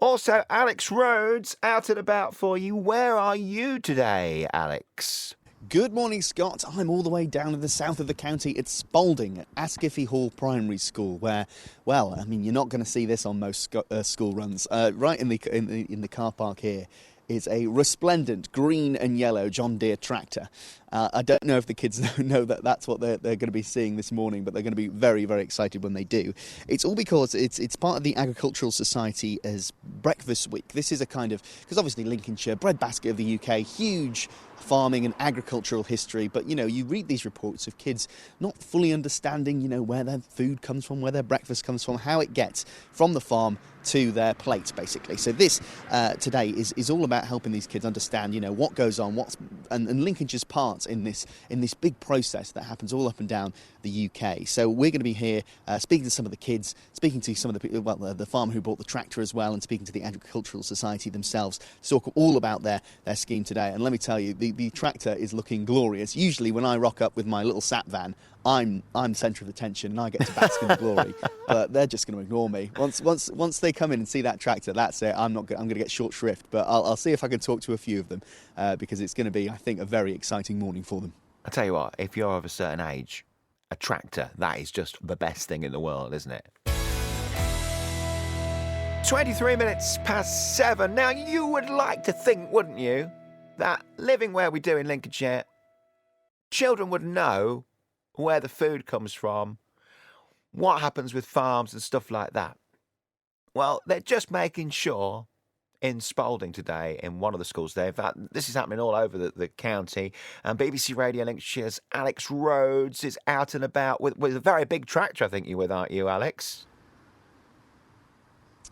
Also, Alex Rhodes out and about for you. Where are you today, Alex? Good morning, Scott. I'm all the way down in the south of the county at Spalding, at Ascafie Hall Primary School, where, well, I mean, you're not going to see this on most school runs. Right in the car park here is a resplendent green and yellow John Deere tractor. I don't know if the kids know that that's what they're going to be seeing this morning, but they're going to be very, very excited when they do. It's all because it's part of the Agricultural Society as Breakfast Week. This is a kind of, because obviously Lincolnshire, breadbasket of the UK, huge farming and agricultural history, but you read these reports of kids not fully understanding where their food comes from, where their breakfast comes from, how it gets from the farm to their plate, basically. So this today is all about helping these kids understand what goes on, and Lincolnshire's part in this big process that happens all up and down the UK. So we're going to be here speaking to some of the kids, speaking to some of the people, the farmer who bought the tractor as well, and speaking to the Agricultural Society themselves to talk all about their scheme today. And let me tell you, the tractor is looking glorious. Usually when I rock up with my little sat van, I'm centre of attention and I get to bask in the glory, but they're just going to ignore me. Once they come in and see that tractor, that's it. I'm going to get short shrift, but I'll see if I can talk to a few of them because it's going to be, I think, a very exciting morning for them. I tell you what, if you're of a certain age, a tractor, that is just the best thing in the world, isn't it? 23 minutes past 7. Now, you would like to think, wouldn't you, that living where we do in Lincolnshire, children would know where the food comes from, what happens with farms and stuff like that. Well, they're just making sure in Spalding today, in one of the schools there. In fact, this is happening all over the county. And BBC Radio Lincolnshire's Alex Rhodes is out and about with a very big tractor, I think you're with, aren't you, Alex?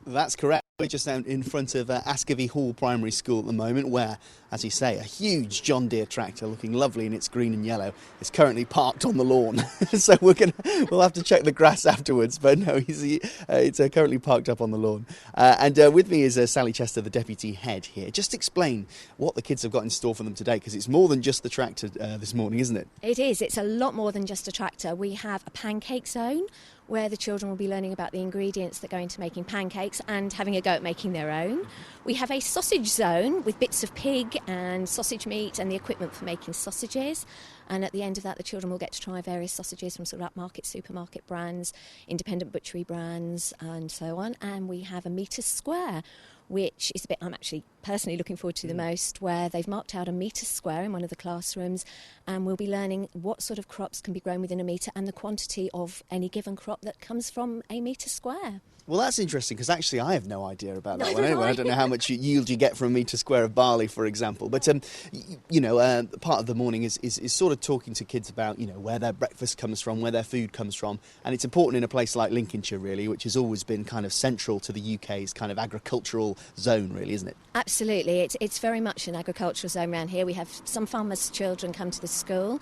That's correct. We're just down in front of Ascafie Hall Primary School at the moment, where, as you say, a huge John Deere tractor, looking lovely in its green and yellow, is currently parked on the lawn. So we'll have to check the grass afterwards, but no, it's currently parked up on the lawn. And with me is Sally Chester, the deputy head here. Just explain what the kids have got in store for them today, because it's more than just the tractor this morning, isn't it? It is. It's a lot more than just a tractor. We have a pancake zone, where the children will be learning about the ingredients that go into making pancakes and having a go at making their own. We have a sausage zone with bits of pig and sausage meat and the equipment for making sausages. And at the end of that, the children will get to try various sausages from sort of upmarket supermarket brands, independent butchery brands, and so on. And we have a metre square, which is the bit I'm actually personally looking forward to the most, where they've marked out a metre square in one of the classrooms, and we'll be learning what sort of crops can be grown within a metre and the quantity of any given crop that comes from a metre square. Well, that's interesting, because actually I have no idea about that one anyway. I don't know how much yield you get from a metre square of barley, for example. But, part of the morning is sort of talking to kids about, where their breakfast comes from, where their food comes from. And it's important in a place like Lincolnshire, really, which has always been kind of central to the UK's kind of agricultural zone, really, isn't it? Absolutely. It's very much an agricultural zone around here. We have some farmers' children come to the school.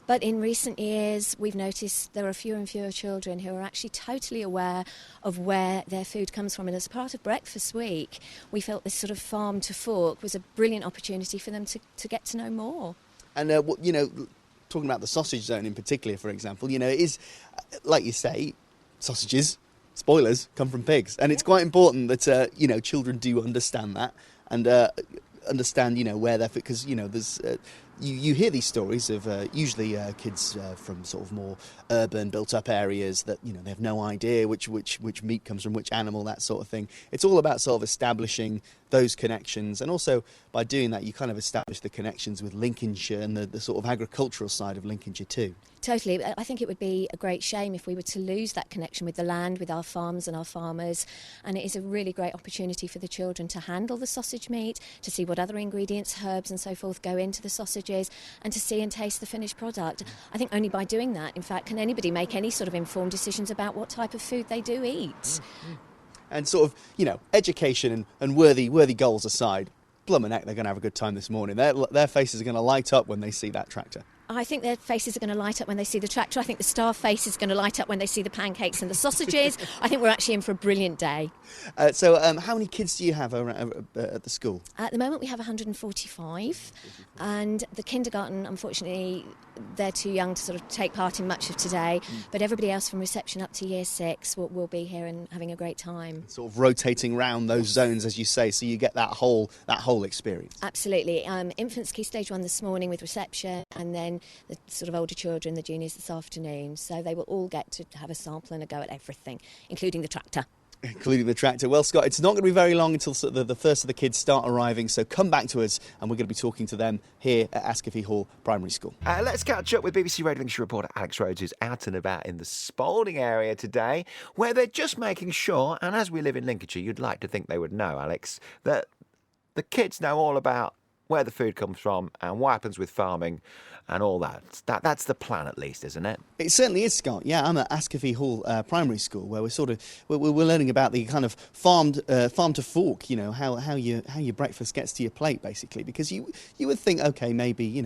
But in recent years, we've noticed there are fewer and fewer children who are actually totally aware of where their food comes from. And as part of Breakfast Week, we felt this sort of farm to fork was a brilliant opportunity for them to get to know more. And, talking about the sausage zone in particular, for example, it is, like you say, sausages, spoilers, come from pigs. And it's quite important that, children do understand that and understand, where they're, because, there's... You hear these stories of usually kids from sort of more urban, built-up areas that they have no idea which meat comes from which animal, that sort of thing. It's all about sort of establishing those connections, and also by doing that, you kind of establish the connections with Lincolnshire and the sort of agricultural side of Lincolnshire too. Totally. I think it would be a great shame if we were to lose that connection with the land, with our farms and our farmers. And it is a really great opportunity for the children to handle the sausage meat, to see what other ingredients, herbs and so forth go into the sausages, and to see and taste the finished product. I think only by doing that, in fact, can anybody make any sort of informed decisions about what type of food they do eat. Mm-hmm. And sort of, education and worthy goals aside, blummin' heck, they're going to have a good time this morning. Their faces are going to light up when they see that tractor. I think their faces are going to light up when they see the tractor. I think the staff face is going to light up when they see the pancakes and the sausages. I think we're actually in for a brilliant day. So how many kids do you have at the school? At the moment we have 145, and the kindergarten, unfortunately, they're too young to sort of take part in much of today. But everybody else from reception up to year 6 will be here and having a great time. Sort of rotating round those zones, as you say, so you get that whole experience. Absolutely. Infants Key Stage 1 this morning with reception, and then the sort of older children, the juniors, this afternoon. So they will all get to have a sample and a go at everything, including the tractor. Including the tractor. Well, Scott, it's not going to be very long until the first of the kids start arriving, so come back to us and we're going to be talking to them here at Ascafie Hall Primary School. Let's catch up with BBC Radio Lincolnshire reporter Alex Rhodes, who's out and about in the Spalding area today, where they're just making sure, and as we live in Lincolnshire, you'd like to think they would know, Alex, that the kids know all about where the food comes from and what happens with farming and all that. That's the plan, at least, isn't it? It certainly is, Scott. Yeah, I'm at Ascafie Hall Primary School, where we're learning about the kind of farm to fork. You know, how your breakfast gets to your plate, basically. Because you would think, okay, maybe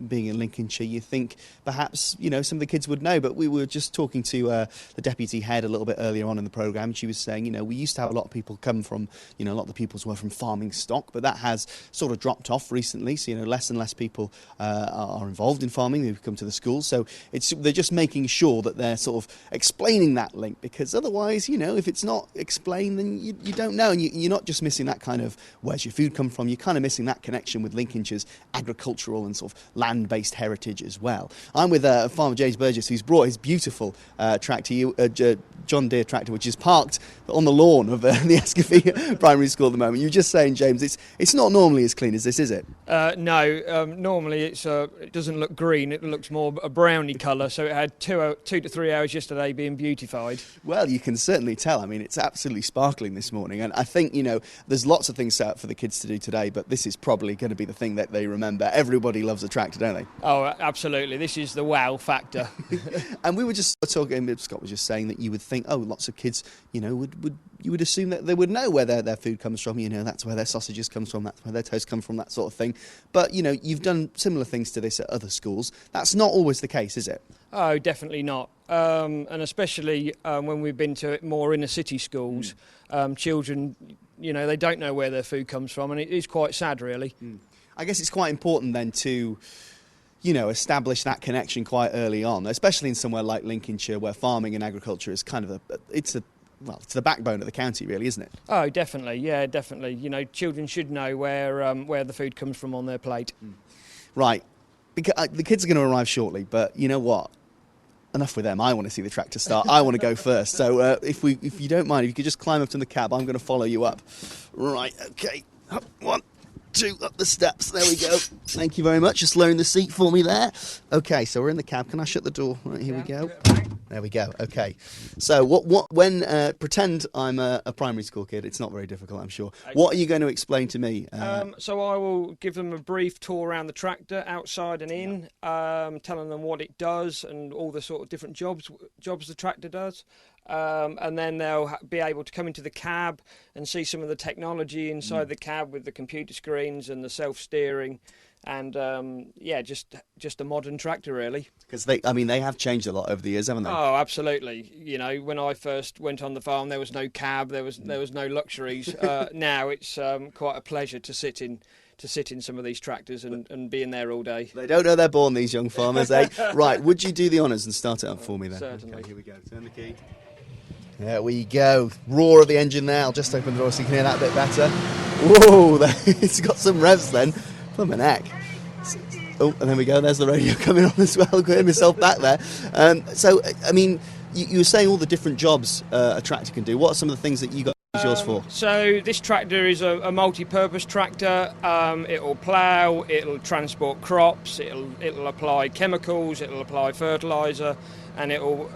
being in Lincolnshire, you think perhaps some of the kids would know. But we were just talking to the deputy head a little bit earlier on in the programme, and she was saying, we used to have a lot of people come from, a lot of the pupils were from farming stock, but that has sort of dropped off recently. So less and less people are involved in farming who've come to the school, so they're just making sure that they're sort of explaining that link, because otherwise, if it's not explained, then you don't know, and you're not just missing that kind of where's your food come from, you're kind of missing that connection with Lincolnshire's agricultural and sort of land-based heritage as well. I'm with Farmer James Burgess, who's brought his beautiful tractor, John Deere tractor, which is parked on the lawn of the Ascafie Primary School at the moment. You were just saying, James, it's not normally as clean as this, is it? No, normally it doesn't look green, it looks more a browny colour, so it had 2 to 3 hours yesterday being beautified. Well, you can certainly tell. I mean, it's absolutely sparkling this morning, and I think, there's lots of things set up for the kids to do today, but this is probably going to be the thing that they remember. Everybody loves a tractor, don't they? Oh, absolutely. This is the wow factor. And we were just talking, Scott was just saying that you would think, lots of kids, you would assume that they would know where their food comes from, that's where their sausages comes from, that's where their toast comes from, that sort of thing. But, you've done similar things to this at other schools. That's not always the case, is it? Oh, definitely not. And especially when we've been to more inner city schools, children, they don't know where their food comes from, and it is quite sad, really. I guess it's quite important then to establish that connection quite early on, especially in somewhere like Lincolnshire, where farming and agriculture is kind of it's the backbone of the county, really, isn't it? Oh, definitely, yeah, definitely. Children should know where the food comes from on their plate. Right, because the kids are going to arrive shortly, but you know what? Enough with them. I want to see the tractor start. I want to go first. So if you don't mind, if you could just climb up to the cab, I'm going to follow you up. Right, okay. Up, 1, 2, up the steps. There we go. Thank you very much. Just lowering the seat for me there. Okay, so we're in the cab. Can I shut the door? Right, here we go. There we go. Okay. So when pretend I'm a primary school kid. It's not very difficult, I'm sure. What are you going to explain to me? So I will give them a brief tour around the tractor, outside and in, telling them what it does and all the sort of different jobs the tractor does. And then they'll be able to come into the cab and see some of the technology inside the cab with the computer screens and the self-steering. And just a modern tractor, really. Because they have changed a lot over the years, haven't they? Oh, absolutely. When I first went on the farm, there was no cab, there was no luxuries. Now it's quite a pleasure to sit in some of these tractors and be in there all day. They don't know they're born, these young farmers, eh? Right, would you do the honours and start it up for me then? Certainly. Okay, here we go. Turn the key. There we go. Roar of the engine now. Just open the door so you can hear that a bit better. Whoa, it's got some revs then. From an neck. Oh, and there we go. There's the radio coming on as well. I've got myself back there. You were saying all the different jobs a tractor can do. What are some of the things that you got yours for? So this tractor is a multi-purpose tractor. It'll plough. It'll transport crops. It'll apply chemicals. It'll apply fertiliser, and it'll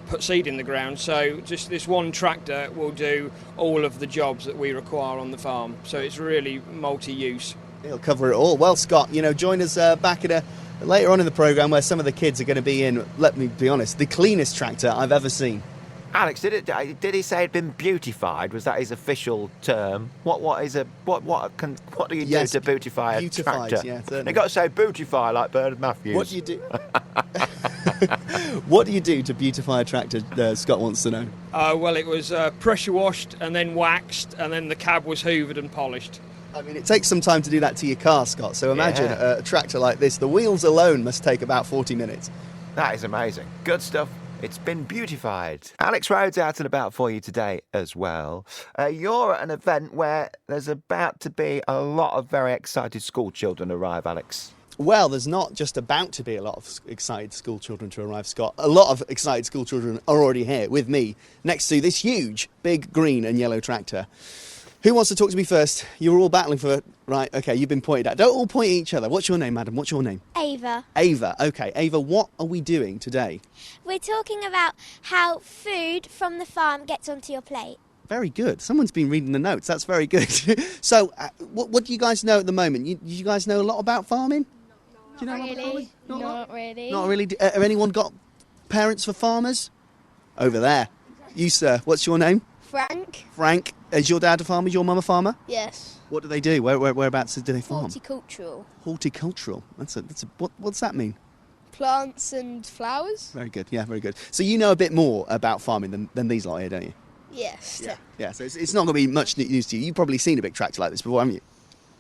put seed in the ground. So just this one tractor will do all of the jobs that we require on the farm. So it's really multi-use. He'll cover it all. Well, Scott, join us back later on in the programme where some of the kids are going to be in, let me be honest, the cleanest tractor I've ever seen. Alex, did he say it'd been beautified? Was that his official term? What do you do to beautify a tractor? Yeah, they got to say beautify like Bernard Matthews. What do you do? What do you do to beautify a tractor? Scott wants to know. Well, it was pressure washed and then waxed, and then the cab was hoovered and polished. I mean, it takes some time to do that to your car, Scott. So imagine Yeah. a tractor like this. The wheels alone must take about 40 minutes. That is amazing. Good stuff. It's been beautified. Alex Rhodes out and about for you today as well. You're at an event where there's about to be a lot of very excited school children arrive, Alex. Well, there's not just about to be a lot of excited school children to arrive, Scott. A lot of excited school children are already here with me next to this huge, big green and yellow tractor. Who wants to talk to me first? You're all battling for... Right, OK, you've been pointed at. Don't all point at each other. What's your name, madam? What's your name? Ava. Ava. OK, Ava, what are we doing today? We're talking about how food from the farm gets onto your plate. Very good. Someone's been reading the notes. That's very good. So, what do you guys know at the moment? You guys know a lot about farming? Do you know a lot about farming? Not really. Not really. Have anyone got parents for farmers? Over there. You, sir, what's your name? Frank? Frank. Is your dad a farmer? Is your mum a farmer? Yes. What do they do? Whereabouts do they farm? Horticultural. Horticultural. What's that mean? Plants and flowers? Very good. Yeah, very good. So you know a bit more about farming than these lot here, don't you? Yes. Yeah. So it's not going to be much news to you. You've probably seen a big tractor like this before, haven't you?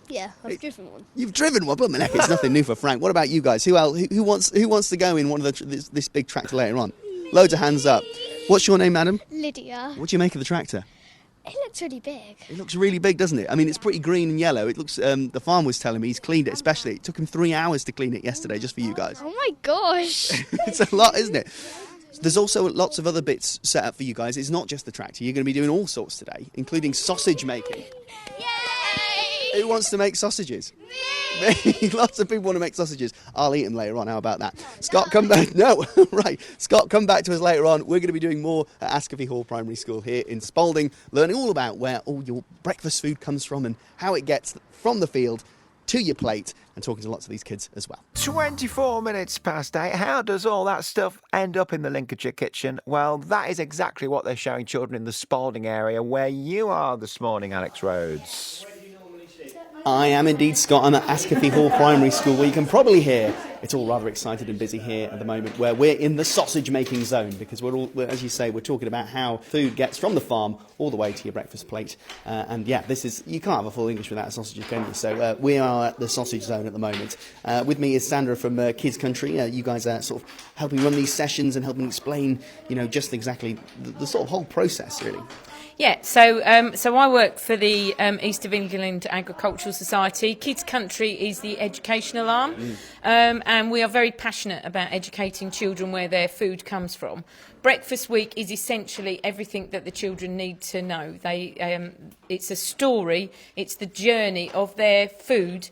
Yeah, I've driven one. You've driven one, but it's nothing new for Frank. What about you guys? Who else? Who wants to go in one of this big tractor later on? Loads of hands up. What's your name, madam? Lydia. What do you make of the tractor? It looks really big. It looks really big, doesn't it? I mean, it's pretty green and yellow. It looks. The farm was telling me he's cleaned it, especially. It took him 3 hours to clean it yesterday, just for you guys. Oh my gosh. It's a lot, isn't it? There's also lots of other bits set up for you guys. It's not just the tractor. You're going to be doing all sorts today, including sausage making. Yay! Who wants to make sausages? Me! Lots of people want to make sausages. I'll eat them later on. How about that? Scott, come back. No, right. Scott, come back to us later on. We're going to be doing more at Ascafie Hall Primary School here in Spalding, learning all about where all your breakfast food comes from and how it gets from the field to your plate, and talking to lots of these kids as well. 24 minutes past 8. How does all that stuff end up in the Lincolnshire kitchen? Well, that is exactly what they're showing children in the Spalding area where you are this morning, Alex Rhodes. I am indeed, Scott. I'm at Ascafie Hall Primary School, where you can probably hear it's all rather excited and busy here at the moment, where we're in the sausage making zone, because as you say, we're talking about how food gets from the farm all the way to your breakfast plate. And yeah, you can't have a full English without sausages, can you? So we are at the sausage zone at the moment. With me is Sandra from Kids Country. You guys are sort of helping run these sessions and helping explain, just exactly the sort of whole process, really. Yeah, so I work for the East of England Agricultural Society. Kids Country is the educational arm, and we are very passionate about educating children where their food comes from. Breakfast Week is essentially everything that the children need to know. It's a story, it's the journey of their food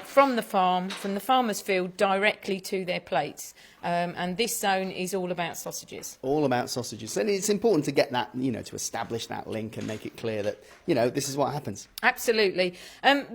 from the farm, from the farmer's field, directly to their plates. And this zone is all about sausages. All about sausages. And it's important to get that, to establish that link and make it clear that, this is what happens. Absolutely.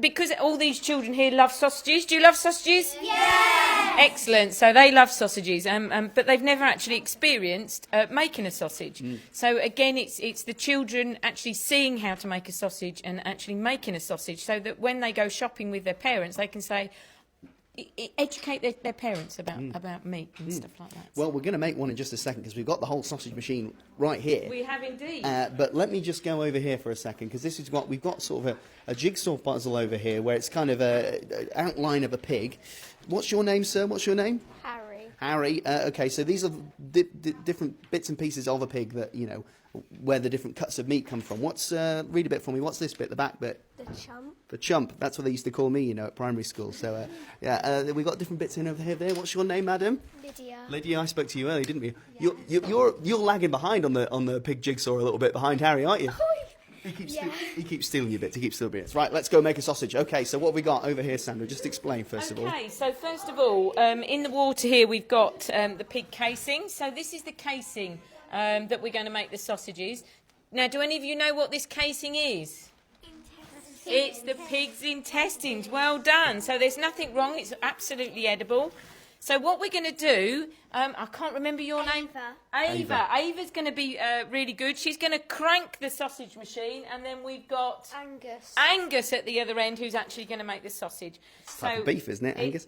Because all these children here love sausages. Do you love sausages? Yeah! Excellent. So they love sausages, but they've never actually experienced making a sausage. So again, it's the children actually seeing how to make a sausage and actually making a sausage, so that when they go shopping with their parents, they can say, educate their parents about meat and stuff like that. Well, we're going to make one in just a second, because we've got the whole sausage machine right here. We have indeed. But let me just go over here for a second, because this is what we've got, sort of a jigsaw puzzle over here, where it's kind of an outline of a pig. What's your name, sir? What's your name? Harry. Okay, so these are different bits and pieces of a pig that, where the different cuts of meat come from. Read a bit for me. What's this bit, the back bit? The chump. The chump. That's what they used to call me, at primary school. So, we've got different bits in over here. There. What's your name, madam? Lydia, I spoke to you earlier, didn't we? Yeah. You're lagging behind on the pig jigsaw a little bit behind Harry, aren't you? He keeps stealing your bits. He keeps stealing bits. Right, let's go make a sausage. Okay, so what have we got over here, Sandra? Just explain first of all. Okay, so first of all, in the water here we've got the pig casing. So this is the casing that we're going to make the sausages. Now, do any of you know what this casing is? It's the pig's intestines. Well done. So there's nothing wrong. It's absolutely edible. So what we're going to do, I can't remember your name. Ava. Ava's going to be really good. She's going to crank the sausage machine, and then we've got Angus at the other end, who's actually going to make the sausage. Type of beef, isn't it, Angus?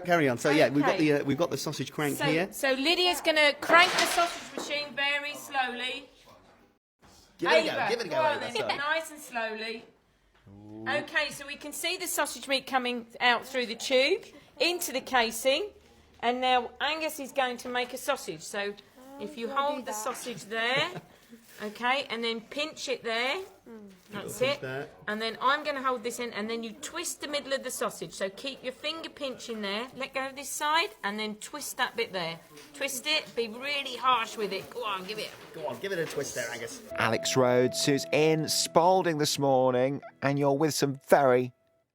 Carry on. So yeah, we've got the sausage crank here. So Lydia's going to crank the sausage machine very slowly. Give it a go. Nice and slowly. Okay, so we can see the sausage meat coming out through the tube into the casing, and now Angus is going to make a sausage. So if you hold the sausage there, okay, and then pinch it there, that's it, and then I'm going to hold this in, and then you twist the middle of the sausage. So keep your finger pinching there, let go of this side, and then twist that bit there. Twist it, be really harsh with it. Go on, give it. Go on, give it a twist there, Angus. Alex Rhodes, who's in Spalding this morning, and you're with some very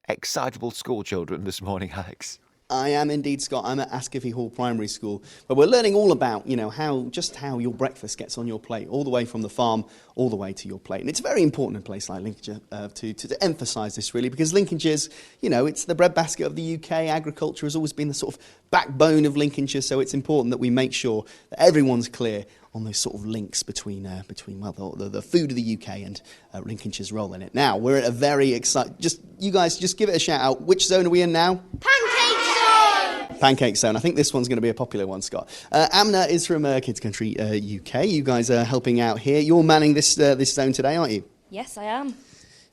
excitable school children this morning, Alex. I am indeed, Scott. I'm at Ascafie Hall Primary School, where we're learning all about, how your breakfast gets on your plate, all the way from the farm, all the way to your plate. And it's very important in a place like Lincolnshire to emphasise this, really, because Lincolnshire's, it's the breadbasket of the UK. Agriculture has always been the sort of backbone of Lincolnshire, so it's important that we make sure that everyone's clear on those sort of links between the food of the UK and Lincolnshire's role in it. Now, we're at a very exciting... You guys, just give it a shout out. Which zone are we in now? Pancake Zone. I think this one's going to be a popular one, Scott. Amna is from Kids Country UK. You guys are helping out here. You're manning this zone today, aren't you? Yes, I am.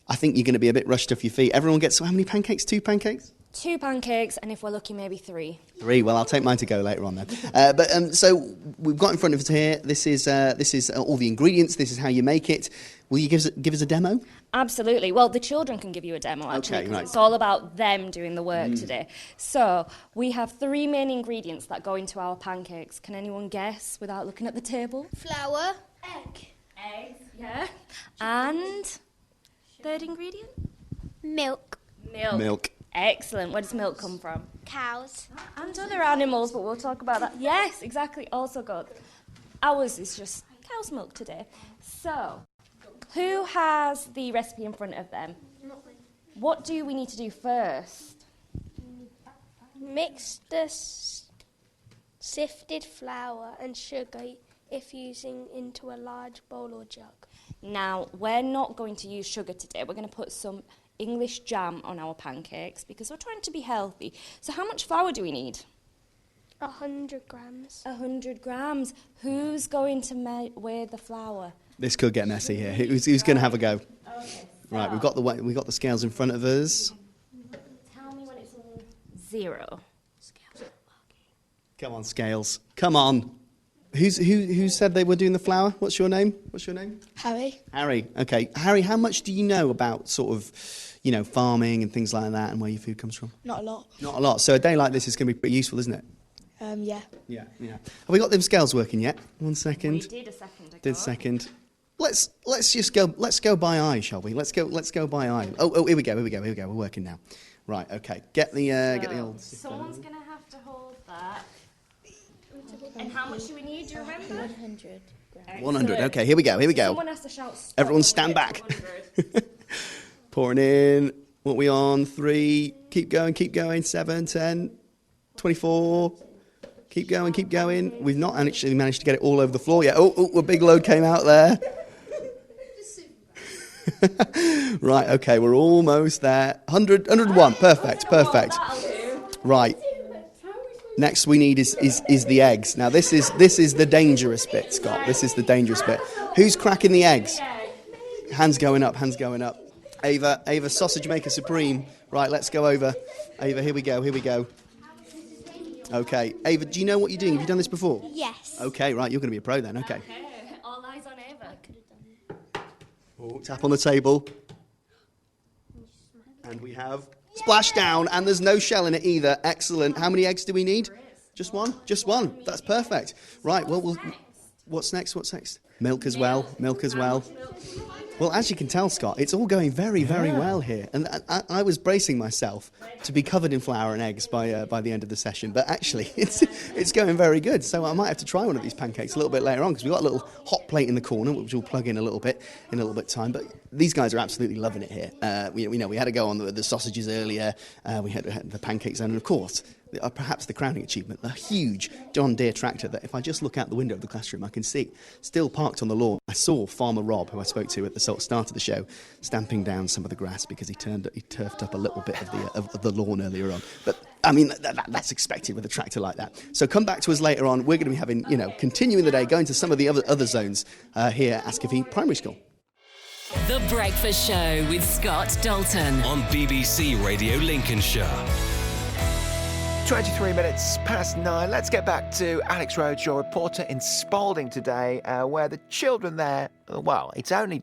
I think you're going to be a bit rushed off your feet. Everyone gets how many pancakes? 2 pancakes? 2 pancakes, and if we're lucky, maybe 3. 3. Well, I'll take mine to go later on then. So we've got in front of us here. This is all the ingredients. This is how you make it. Will you give us a demo? Absolutely. Well, the children can give you a demo, actually, Okay, because right. it's all about them doing the work today. So we have 3 main ingredients that go into our pancakes. Can anyone guess without looking at the table? Flour. Egg. Eggs, yeah. And third ingredient? Milk. Milk. Excellent. Where does milk come from? Cows. And other animals, but we'll talk about that. Yes, exactly. Also good. Ours is just cow's milk today. So, who has the recipe in front of them? What do we need to do first? Mix the sifted flour and sugar if using into a large bowl or jug. Now, we're not going to use sugar today. We're going to put some English jam on our pancakes because we're trying to be healthy. So how much flour do we need? 100 grams. 100 grams. Who's going to weigh the flour? This could get messy here. Who's going to have a go? Okay, so Right, we've got the scales in front of us. tell me when it's all 0. Come on, scales. Come on. Who said they were doing the flour? What's your name? Harry. Harry. Okay. Harry, how much do you know about sort of, farming and things like that and where your food comes from? Not a lot. Not a lot. So a day like this is going to be pretty useful, isn't it? Yeah. Yeah. Have we got them scales working yet? 1 second. We did a second ago. Did a second. Let's just go. Let's go by eye, shall we? Let's go by eye. Oh, here we go. We're working now. Right. Okay. Get the old. Someone's going to have to hold that. And how much do we need? Do you remember? 100 grams. 100. Okay. Here we go. Someone has to shout stop. Everyone stand back. Pouring in. What are we on? 3. Keep going. 7, 10, 24. Keep going. We've not actually managed to get it all over the floor yet. Oh, a big load came out there. Right, okay, we're almost there. 101. Perfect. Right. Next we need is the eggs. Now this is the dangerous bit, Scott. This is the dangerous bit. Who's cracking the eggs? Hands going up. Ava, sausage maker supreme. Right, let's go over. Ava, here we go. Okay. Ava, do you know what you're doing? Have you done this before? Yes. Okay, right, you're going to be a pro then. Okay. All eyes on Ava. Oh, tap on the table. And we have splash down, and there's no shell in it either. Excellent. How many eggs do we need? Just one? That's perfect. Right, well, what's next? Milk as well. Well, as you can tell, Scott, it's all going very, very well here. And I was bracing myself to be covered in flour and eggs by the end of the session. But actually, it's going very good. So I might have to try one of these pancakes a little bit later on because we've got a little hot plate in the corner, which we'll plug in a little bit time. But these guys are absolutely loving it here. We had to go on the sausages earlier. We had the pancakes, and of course, perhaps the crowning achievement, the huge John Deere tractor that if I just look out the window of the classroom, I can see still parked on the lawn. I saw Farmer Rob, who I spoke to at the start of the show, stamping down some of the grass because he turfed up a little bit of the lawn earlier on. But I mean, that's expected with a tractor like that. So come back to us later on. We're going to be having, continuing the day, going to some of the other zones here at Ascafie Primary School. The Breakfast Show with Scott Dalton on BBC Radio Lincolnshire. 23 minutes past 9. Let's get back to Alex Rhodes, your reporter in Spalding today, where the children there, well, it's only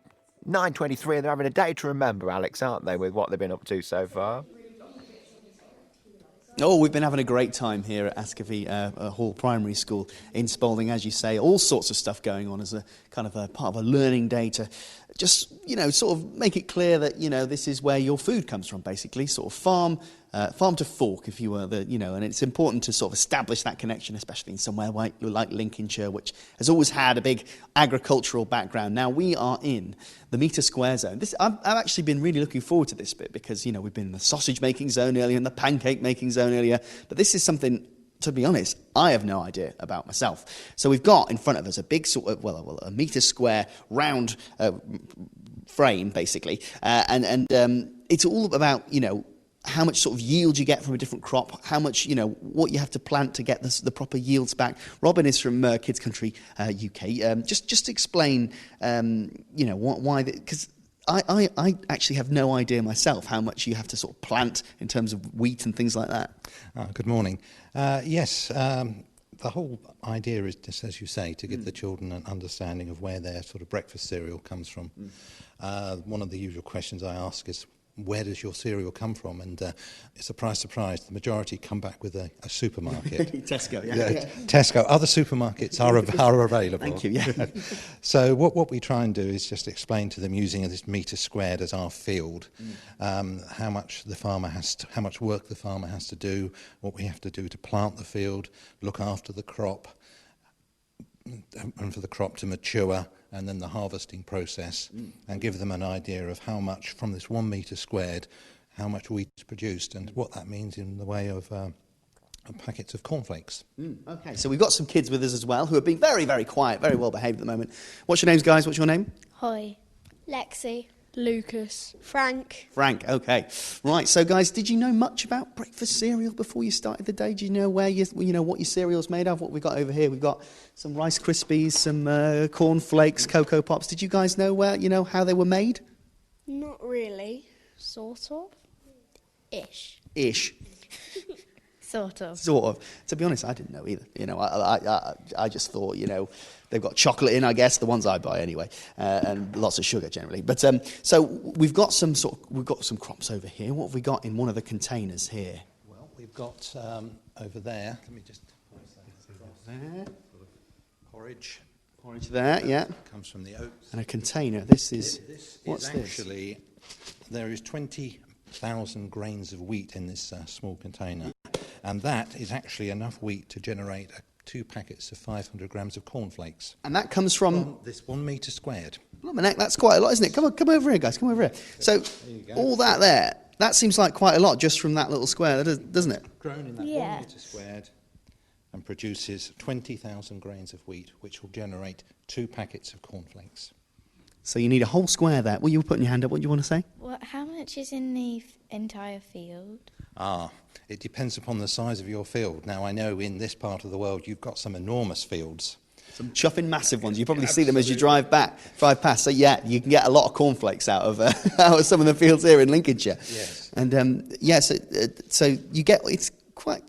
9:23 and they're having a day to remember, Alex, aren't they, with what they've been up to so far? Oh, we've been having a great time here at Ascafie Hall Primary School in Spalding, as you say. All sorts of stuff going on as a kind of a part of a learning day to just, sort of make it clear that, this is where your food comes from, basically. Sort of farm to fork, if you were, and it's important to sort of establish that connection, especially in somewhere like Lincolnshire, which has always had a big agricultural background. Now, we are in the metre square zone. I've actually been really looking forward to this bit because, we've been in the sausage making zone earlier and the pancake making zone earlier, but this is something, to be honest, I have no idea about myself. So we've got in front of us a big sort of, a metre square round frame, basically, and it's all about, how much sort of yield you get from a different crop, how much, what you have to plant to get the proper yields back. Robin is from Kids Country, UK. Just explain, why, because I actually have no idea myself how much you have to sort of plant in terms of wheat and things like that. Good morning. Yes, the whole idea is, just as you say, to give the children an understanding of where their sort of breakfast cereal comes from. One of the usual questions I ask is, where does your cereal come from? And surprise, the majority come back with a supermarket. Tesco, Tesco. Other supermarkets are available. Thank you, yeah. So what we try and do is just explain to them, using this metre squared as our field, how much work the farmer has to do, what we have to do to plant the field, look after the crop, and for the crop to mature, and then the harvesting process, and give them an idea of how much from this 1 metre squared, how much wheat is produced, and what that means in the way of packets of cornflakes. Okay, so we've got some kids with us as well who are being very, very quiet, very well behaved at the moment. What's your names, guys? What's your name? Hi. Lexi. Lucas. Frank. Frank, okay. Right, so guys, did you know much about breakfast cereal before you started the day? Do you know where what your cereal's made of? What we've got over here, we've got some Rice Krispies, some corn flakes, Cocoa Pops. Did you guys know how they were made? Not really. Sort of. Ish. Sort of. Sort of. To be honest, I didn't know either. I just thought, they've got chocolate in, I guess, the ones I buy anyway, and lots of sugar generally. But so we've got some crops over here. What have we got in one of the containers here? Well, we've got over there. Let me just there. Porridge. Porridge there, yeah. Comes from the oats. And a container. This is what's this? Actually, there is 20,000 grains of wheat in this small container. And that is actually enough wheat to generate 2 packets of 500 grams of cornflakes. And that comes from this 1 metre squared. Blimey, that's quite a lot, isn't it? Come over here, guys. Come over here. So all that there, that seems like quite a lot just from that little square, doesn't it? Grown in that 1 metre squared, and produces 20,000 grains of wheat, which will generate 2 packets of cornflakes. So you need a whole square there. Well, you were putting your hand up. What do you want to say? How much is in the entire field? It depends upon the size of your field. Now, I know in this part of the world you've got some enormous fields. Some chuffing massive ones. You probably see them as you drive past. So yeah, you can get a lot of cornflakes out of some of the fields here in Lincolnshire. Yes. And so you get, it's quite,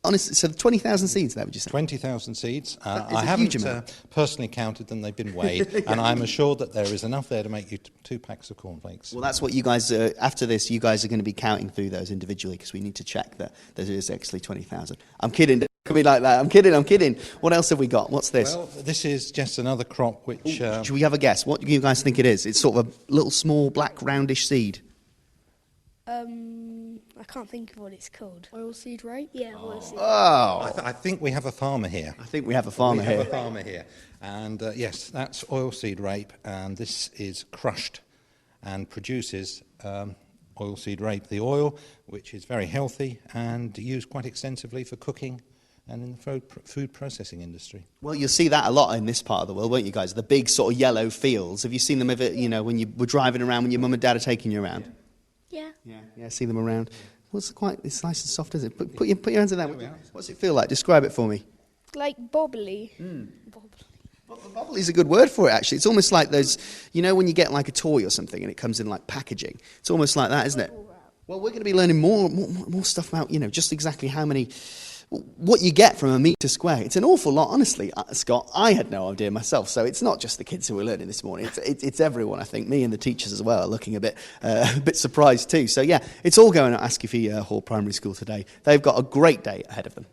honestly, so 20,000 seeds there, would you say? 20,000 seeds. I haven't personally counted them, they've been weighed, and I'm assured that there is enough there to make you 2 packs of cornflakes. Well, that's what you guys, after this, you guys are going to be counting through those individually, because we need to check that there is actually 20,000. I'm kidding. It could be like that. I'm kidding. What else have we got? What's this? Well, this is just another crop which... should we have a guess? What do you guys think it is? It's sort of a little small black roundish seed. I can't think of what it's called. Oilseed rape? Yeah, oilseed. Oh! I think we have a farmer here. We have a farmer here. And yes, that's oilseed rape, and this is crushed and produces oilseed rape, the oil, which is very healthy and used quite extensively for cooking and in the food processing industry. Well, you'll see that a lot in this part of the world, won't you guys? The big sort of yellow fields. Have you seen them when you were driving around, when your mum and dad are taking you around? Yeah, see them around. Well, it's nice and soft, isn't it? Put your hands in there. What's it feel like? Describe it for me. Like bobbly. Bubble is a good word for it, actually. It's almost like those, you know, when you get like a toy or something and it comes in like packaging. It's almost like that, isn't it? Well, we're going to be learning more stuff about, you know, just exactly what you get from a metre square. It's an awful lot, honestly, Scott. I had no idea myself, so it's not just the kids who are learning this morning. It's everyone, I think. Me and the teachers as well are looking a bit surprised too. So, yeah, it's all going at Askew Hall Primary School today. They've got a great day ahead of them.